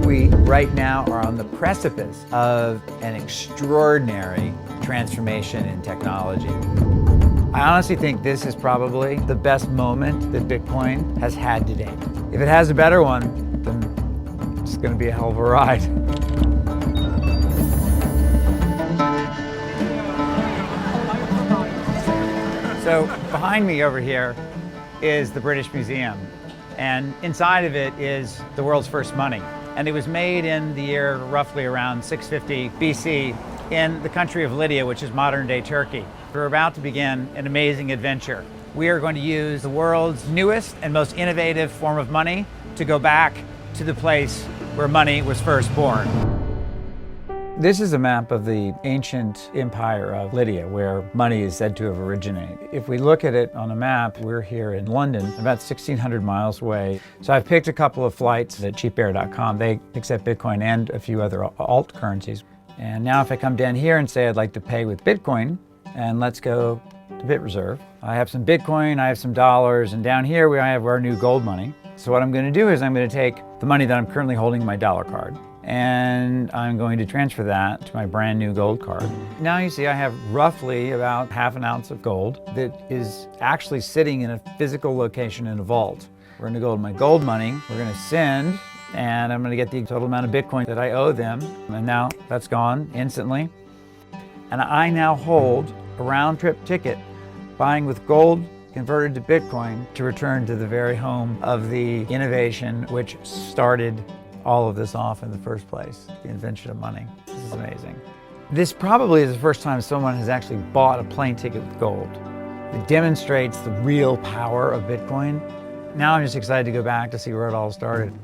We right now are on the precipice of an extraordinary transformation in technology. I honestly think this is probably the best moment that Bitcoin has had to date. If it has a better one, then it's going to be a hell of a ride. So behind me over here is the British Museum, and inside of it is the world's first money. And it was made in the year roughly around 650 BC in the country of Lydia, which is modern-day Turkey. We're about to begin an amazing adventure. We are going to use the world's newest and most innovative form of money to go back to the place where money was first born. This is a map of the ancient empire of Lydia, where money is said to have originated. If we look at it on a map, we're here in London, about 1,600 miles away. So I've picked a couple of flights at cheapair.com. They accept Bitcoin and a few other alt currencies. And now if I come down here and say I'd like to pay with Bitcoin, and let's go to Bitreserve. I have some Bitcoin, I have some dollars, and down here we have our new gold money. So what I'm going to do is I'm going to take the money that I'm currently holding in my dollar card, and I'm going to transfer that to my brand new gold card. Now you see I have roughly about half an ounce of gold that is actually sitting in a physical location in a vault. We're going to go to my gold money, we're going to send, and I'm going to get the total amount of Bitcoin that I owe them. And now that's gone instantly. And I now hold a round-trip ticket buying with gold converted to Bitcoin to return to the very home of the innovation which started all of this off in the first place, the invention of money. This is amazing. This probably is the first time someone has actually bought a plane ticket with gold. It demonstrates the real power of Bitcoin. Now I'm just excited to go back to see where it all started.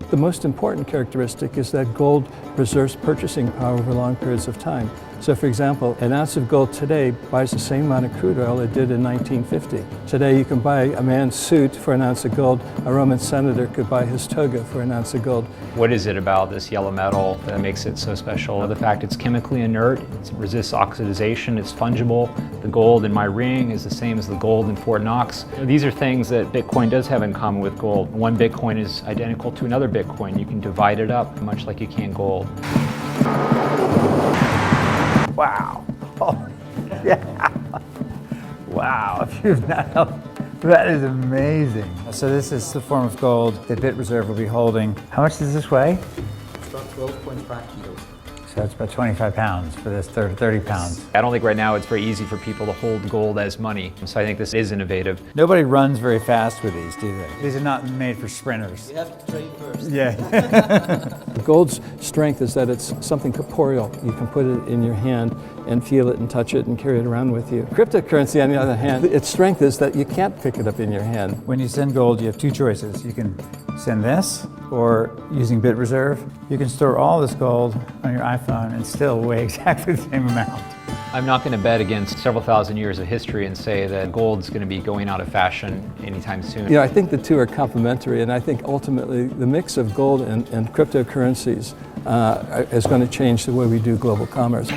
The most important characteristic is that gold preserves purchasing power over long periods of time. So for example, an ounce of gold today buys the same amount of crude oil it did in 1950. Today you can buy a man's suit for an ounce of gold. A Roman senator could buy his toga for an ounce of gold. What is it about this yellow metal that makes it so special? The fact it's chemically inert, it resists oxidization, it's fungible. The gold in my ring is the same as the gold in Fort Knox. These are things that Bitcoin does have in common with gold. One Bitcoin is identical to another Bitcoin. You can divide it up much like you can gold. Wow. Oh, yeah. Wow. If you've not, that is amazing. So this is the form of gold that Bitreserve will be holding. How much does this weigh? It's about 12.5 kilos. So it's about 25 pounds for this, 30 pounds. I don't think right now it's very easy for people to hold gold as money. So I think this is innovative. Nobody runs very fast with these, do they? These are not made for sprinters. You have to train first. Yeah. Gold's strength is that it's something corporeal. You can put it in your hand and feel it and touch it and carry it around with you. Cryptocurrency, on the other hand, its strength is that you can't pick it up in your hand. When you send gold, you have two choices. You can send this, or using Bitreserve, you can store all this gold on your iPhone and still weigh exactly the same amount. I'm not going to bet against several thousand years of history and say that gold's going to be going out of fashion anytime soon. I think the two are complementary, and I think ultimately the mix of gold and cryptocurrencies is going to change the way we do global commerce.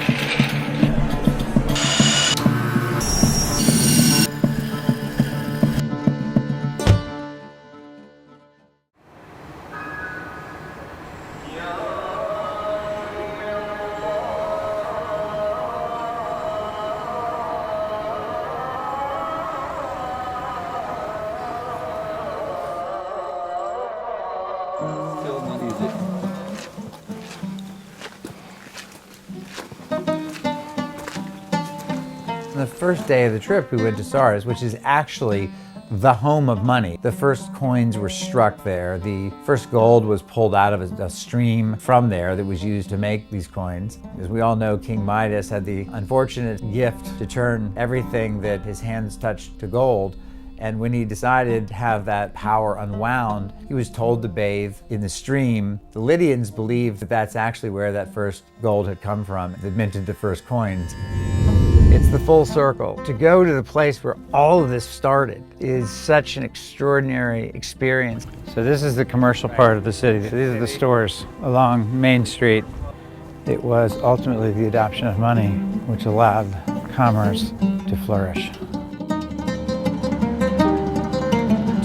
Still not easy. The first day of the trip, we went to Sars, which is actually the home of money. The first coins were struck there. The first gold was pulled out of a stream from there that was used to make these coins. As we all know, King Midas had the unfortunate gift to turn everything that his hands touched to gold. And when he decided to have that power unwound, he was told to bathe in the stream. The Lydians believed that that's actually where that first gold had come from, that minted the first coins. It's the full circle. To go to the place where all of this started is such an extraordinary experience. So this is the commercial part of the city. These are the stores along Main Street. It was ultimately the adoption of money which allowed commerce to flourish.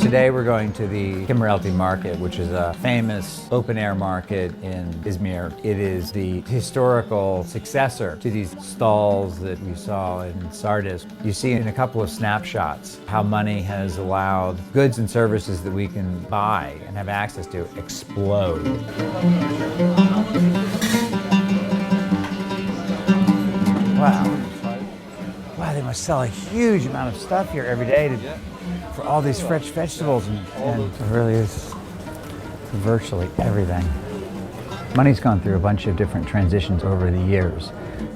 Today we're going to the Kimirelti market, which is a famous open-air market in Izmir. It is the historical successor to these stalls that we saw in Sardis. You see in a couple of snapshots how money has allowed goods and services that we can buy and have access to explode. Wow. Wow, they must sell a huge amount of stuff here every day for all these fresh vegetables, and it really is virtually everything. Money's gone through a bunch of different transitions over the years,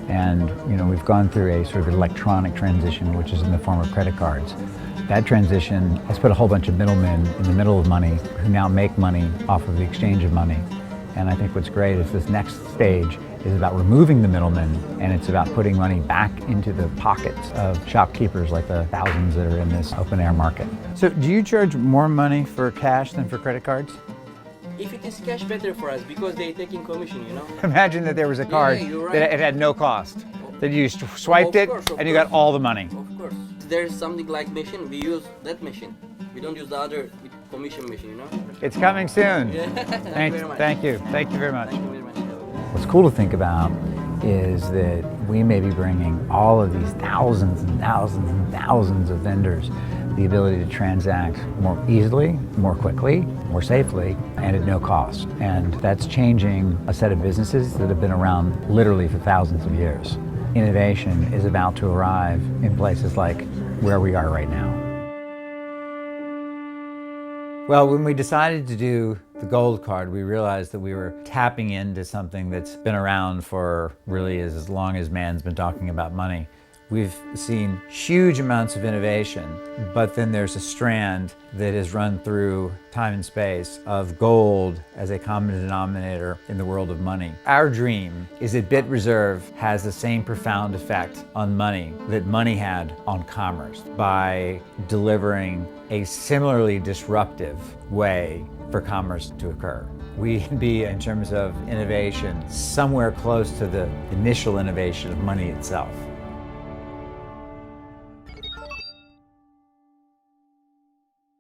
and we've gone through a sort of electronic transition, which is in the form of credit cards. That transition has put a whole bunch of middlemen in the middle of money who now make money off of the exchange of money. And I think what's great is this next stage is about removing the middlemen, and it's about putting money back into the pockets of shopkeepers like the thousands that are in this open-air market. So do you charge more money for cash than for credit cards? If it is cash, better for us because they taking commission, Imagine that there was a card you're right. that it had no cost, that you swiped it and you got all the money. Of course. There's something like machine, we use that machine. We don't use the other commission machine, It's coming soon. Yeah. Thank you very much. Thank you very much. Thank you very much. What's cool to think about is that we may be bringing all of these thousands and thousands and thousands of vendors the ability to transact more easily, more quickly, more safely, and at no cost. And that's changing a set of businesses that have been around literally for thousands of years. Innovation is about to arrive in places like where we are right now. Well, when we decided to do the gold card, we realized that we were tapping into something that's been around for really as long as man's been talking about money. We've seen huge amounts of innovation, but then there's a strand that has run through time and space of gold as a common denominator in the world of money. Our dream is that Bitreserve has the same profound effect on money that money had on commerce by delivering a similarly disruptive way for commerce to occur. We can be, in terms of innovation, somewhere close to the initial innovation of money itself.